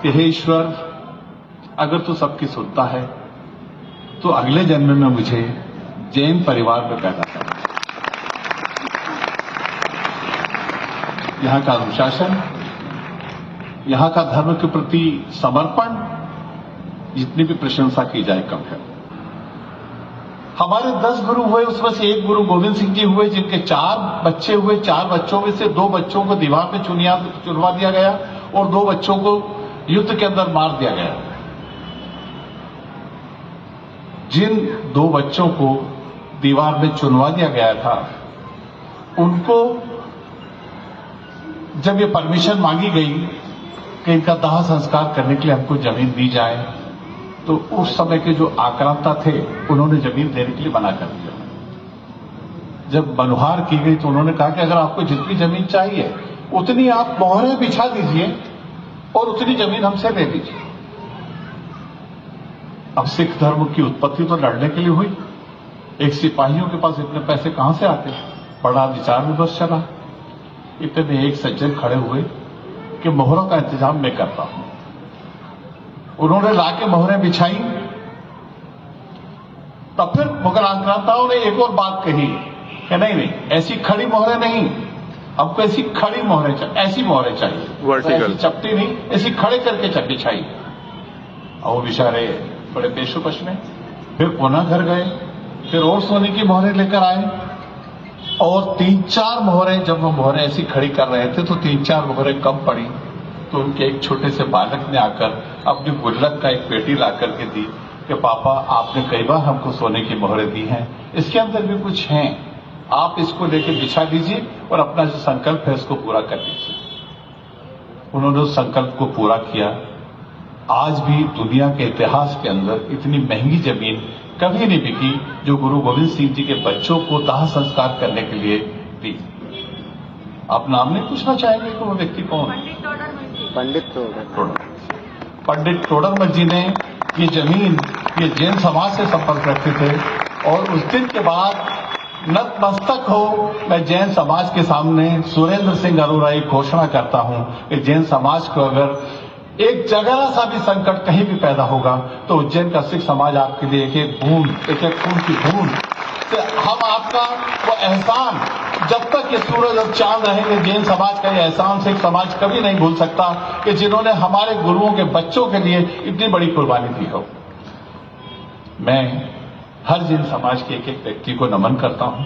कि हे ईश्वर, अगर तू सबकी सुनता है तो अगले जन्म में मुझे जैन परिवार में पैदा कर। यहां का अनुशासन, यहां का धर्म के प्रति समर्पण, जितनी भी प्रशंसा की जाए कम है। हमारे 10 गुरु हुए, उसमें से एक गुरु गोविंद सिंह जी हुए, जिनके 4 बच्चे हुए। 4 बच्चों में से 2 बच्चों को दीवार पे चुनवा दिया गया और 2 बच्चों को युद्ध के अंदर मार दिया गया। जिन 2 बच्चों को दीवार में चुनवा दिया गया था, उनको जब ये परमिशन मांगी गई कि इनका दाह संस्कार करने के लिए हमको जमीन दी जाए, तो उस समय के जो आक्रांता थे उन्होंने जमीन देने के लिए मना कर दिया। जब मनुहार की गई तो उन्होंने कहा कि अगर आपको जितनी जमीन चाहिए उतनी आप मोहरें बिछा दीजिए और उतनी जमीन हमसे ले लीजिए। अब सिख धर्म की उत्पत्ति तो लड़ने के लिए हुई। एक सिपाहियों के पास इतने पैसे कहां से आते? बड़ा विचार विमर्श चला। इतने एक सज्जन खड़े हुए कि मोहरों का इंतजाम मैं करता हूं। उन्होंने लाके मोहरें बिछाई। तब फिर मुगल आक्रांताओं ने एक और बात कही कि नहीं, ऐसी खड़ी मोहरें नहीं, हमको ऐसी खड़ी मोहरें चाहिए, ऐसी मोहरें चाहिए, वर्टिकल, ऐसी चपटी नहीं, ऐसी खड़े करके बिछाई। और वो बेचारे बड़े पेशोपश में फिर पुनः घर गए, फिर और सोने की मोहरें लेकर आए और 3-4 मोहरें, जब वो मोहरें ऐसी खड़ी कर रहे थे तो 3-4 मोहरें कम पड़ी। तो उनके एक छोटे से बालक ने आकर अपनी गुल्लक का एक पेटी ला करके दी कि पापा, आपने कई बार हमको सोने की मोहरें दी हैं, इसके अंदर भी कुछ हैं, आप इसको लेके बिछा दीजिए और अपना जो संकल्प है उसको पूरा कर लीजिए। उन्होंने उस संकल्प को पूरा किया। आज भी दुनिया के इतिहास के अंदर इतनी महंगी जमीन कभी नहीं बिकी जो गुरु गोविंद सिंह जी के बच्चों को दाह संस्कार करने के लिए दी। आप नाम नहीं पूछना चाहेंगे कि वो व्यक्ति कौन? पंडित टोडरमल जी ने ये जमीन, ये जैन समाज से संपर्क रखते थे और उस दिन के बाद नतमस्तक हो मैं जैन समाज के सामने सुरेंद्र सिंह अरोड़ा की घोषणा करता हूं कि जैन समाज को अगर एक जगह सा भी संकट कहीं भी पैदा होगा तो उज्जैन का सिख समाज आपके लिए एक एक बूंद, एक एक खून की बूंद से हम आपका वो एहसान, जब तक ये सूरज और चांद रहेंगे, जैन समाज का ये एहसान सिख समाज कभी नहीं भूल सकता कि जिन्होंने हमारे गुरुओं के बच्चों के लिए इतनी बड़ी कुर्बानी दी हो। मैं हर जैन समाज के एक एक व्यक्ति को नमन करता हूं।